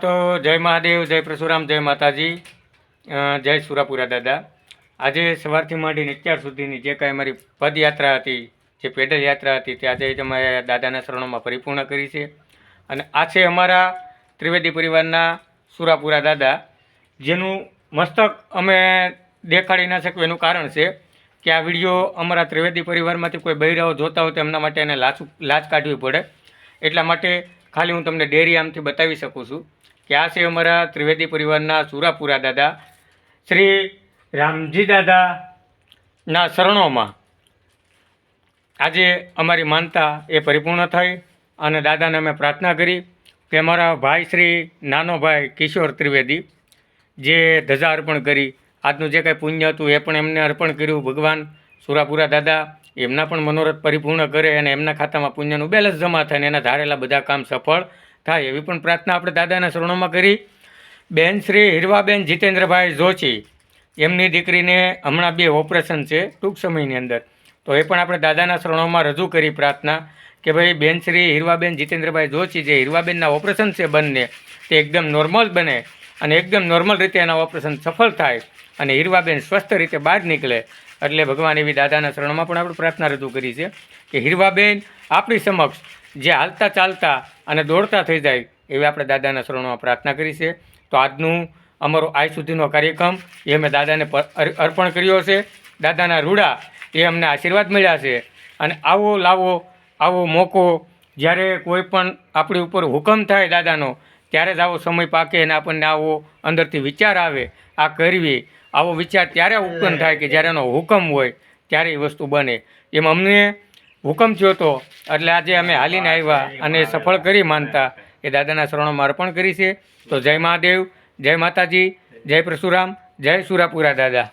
તો જય મહાદેવ, જય પરશુરામ, જય માતાજી, જય સુરાપુરા દાદા. આજે સવારથી માંડીને અત્યાર સુધીની જે કાંઈ અમારી પદયાત્રા હતી, જે પેડલ યાત્રા હતી, તે આજે તમે દાદાના શરણોમાં પરિપૂર્ણ કરી છે. અને આ છે અમારા ત્રિવેદી પરિવારના સુરાપુરા દાદા, જેનું મસ્તક અમે દેખાડી ના શકીએ. એનું કારણ છે કે આ વિડીયો અમારા ત્રિવેદી પરિવારમાંથી કોઈ બૈરાઓ જોતા હોય તો એમના માટે એને લાજ કાઢવી પડે. એટલા માટે ખાલી હું તમને ડેરી આમથી બતાવી શકું છું કે આ છે અમારા ત્રિવેદી પરિવારના સુરાપુરા દાદા. શ્રી રામજી દાદાના શરણોમાં આજે અમારી માનતા એ પરિપૂર્ણ થઈ અને દાદાને અમે પ્રાર્થના કરી કે અમારા ભાઈ શ્રી નાનો ભાઈ કિશોર ત્રિવેદી જે ધજા અર્પણ કરી, આજનું જે કાંઈ પુણ્ય હતું એ પણ એમને અર્પણ કર્યું. ભગવાન સુરાપુરા દાદા એમના પણ મનોરથ પરિપૂર્ણ કરે અને એમના ખાતામાં પુણ્યનું બેલેન્સ જમા થાય અને એના ધારેલા બધા કામ સફળ થાય એવી પણ પ્રાર્થના આપણે દાદાના શરણોમાં કરી. બેન શ્રી હીરવાબેન જીતેન્દ્રભાઈ જોશી, એમની દીકરીને હમણાં 2 ઓપરેશન છે ટૂંક સમયની અંદર, તો એ પણ આપણે દાદાના શરણોમાં રજૂ કરી પ્રાર્થના કે ભાઈ બેન શ્રી હીરવાબેન જીતેન્દ્રભાઈ જોશી જે હીરવાબેનના ઓપરેશન છે બંને, તે એકદમ નોર્મલ બને અને એકદમ નોર્મલ રીતે એના ઓપરેશન સફળ થાય અને હીરવાબેન સ્વસ્થ રીતે બહાર નીકળે. એટલે ભગવાન એવી દાદાના શરણોમાં પણ આપણે પ્રાર્થના રજૂ કરી છે કે હીરવાબેન આપણી સમક્ષ જે હાલતા ચાલતા અને દોડતા થઈ જાય એવી આપણે દાદાના શરણોમાં પ્રાર્થના કરી છે. તો આજનું અમારો આજ સુધીનો કાર્યક્રમ એ અમે દાદાને અર્પણ કર્યો છે. દાદાના રૂડા એ અમને આશીર્વાદ મળ્યા છે અને આવો મોકો જ્યારે કોઈ પણ આપણી ઉપર હુકમ થાય દાદાનો, ત્યારે જ આવો સમય પાકે અને આપણને આવો અંદરથી વિચાર આવે આ કરવી, આવો વિચાર ત્યારે ઉત્પન્ન થાય કે જ્યારે એનો હુકમ હોય ત્યારે એ વસ્તુ બને. એમ અમને હુકમ થયો હતો એટલે આજે અમે હાલીને આવ્યા અને સફળ કરી માનતા એ દાદાના શરણોમાં અર્પણ કરી છે. તો જય મહાદેવ, જય માતાજી, જય પરશુરામ, જય સુરાપુરા દાદા.